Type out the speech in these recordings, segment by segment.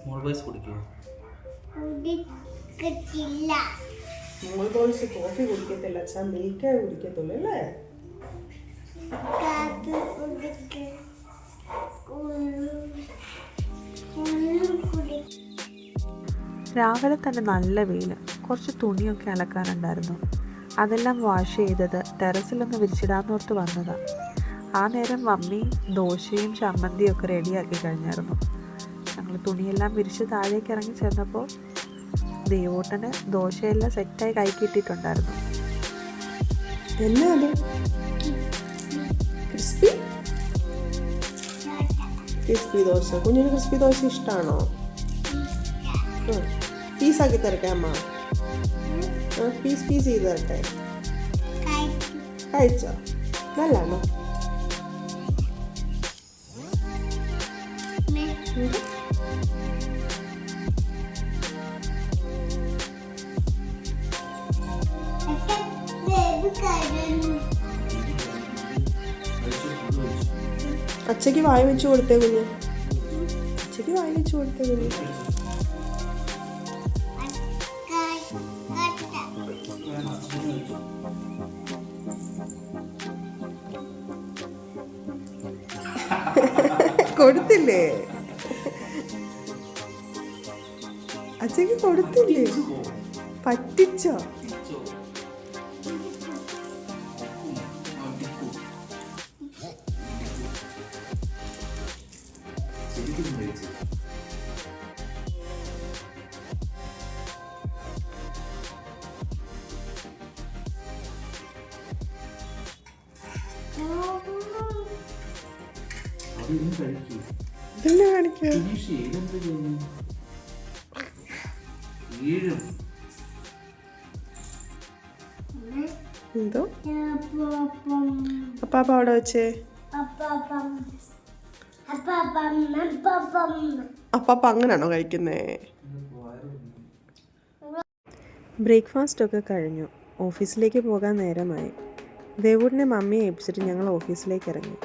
Small boys കുടിക്കുമോ? Small boys coffee കുടിക്കത്തില്ല, അച്ഛാ മിൽക്കേ കുടിക്കത്തുള്ളൂ അല്ലേ? രാവിലെ തന്നെ നല്ല വെയിൽ, കുറച്ച് തുണിയൊക്കെ അലക്കാനുണ്ടായിരുന്നു. അതെല്ലാം വാഷ് ചെയ്തത് ടെറസിലൊന്ന് വിരിച്ചിടാന്നോർത്ത് വന്നതാണ്. ആ നേരം മമ്മി ദോശയും ചമ്മന്തിയും ഒക്കെ റെഡിയാക്കി കഴിഞ്ഞായിരുന്നു. ഞങ്ങൾ തുണിയെല്ലാം വിരിച്ച് താഴേക്ക് ഇറങ്ങി ചെന്നപ്പോൾ ദേവോട്ടന് ദോശയെല്ലാം സെറ്റായി കൈക്കിട്ടിട്ടുണ്ടായിരുന്നു. എന്നാ അത് ക്രിസ്പി ക്രിസ്പി ദോശ? കുഞ്ഞിന് ക്രിസ്പി ദോശ ഇഷ്ടമാണോ? പീസാക്കി തരട്ടെ അമ്മ? പീസ് ചെയ്ത് തരട്ടെ? കഴിച്ചോ? നല്ലാണോ? അച്ഛക്ക് വായ വെച്ച് കൊടുത്തേ കുഞ്ഞ്, അച്ഛക്ക് വായ വെച്ച് കൊടുത്തേ കുഞ്ഞ്. കൊടുത്തില്ലേ? അച്ഛക്ക് കൊടുത്തില്ലേ? പറ്റിച്ചോ? ഇതെന്നെ കാണിക്കോ? എന്തോ അപ്പാപ്പ അവിടെ വെച്ചേ? അപ്പാപ്പ അങ്ങനാണോ കഴിക്കുന്നേ? ബ്രേക്ക്ഫാസ്റ്റൊക്കെ കഴിഞ്ഞു. ഓഫീസിലേക്ക് പോകാൻ നേരമായി. ദേവൂടിനെ മമ്മിയെ ഏൽപ്പിച്ചിട്ട് ഞങ്ങൾ ഓഫീസിലേക്ക് ഇറങ്ങി.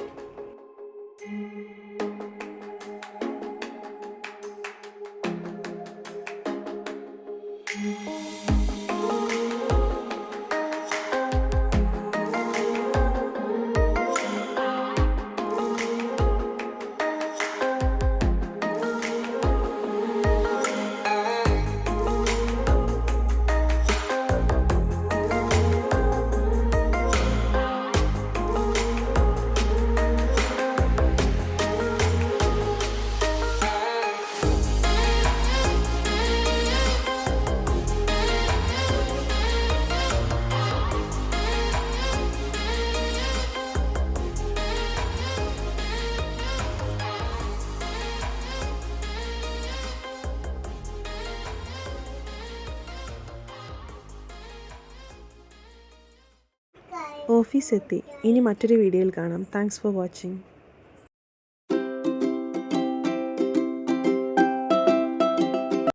ഓഫീസ് എത്തി. ഇനി മറ്റൊരു വീഡിയോയിൽ കാണാം. Thanks for watching.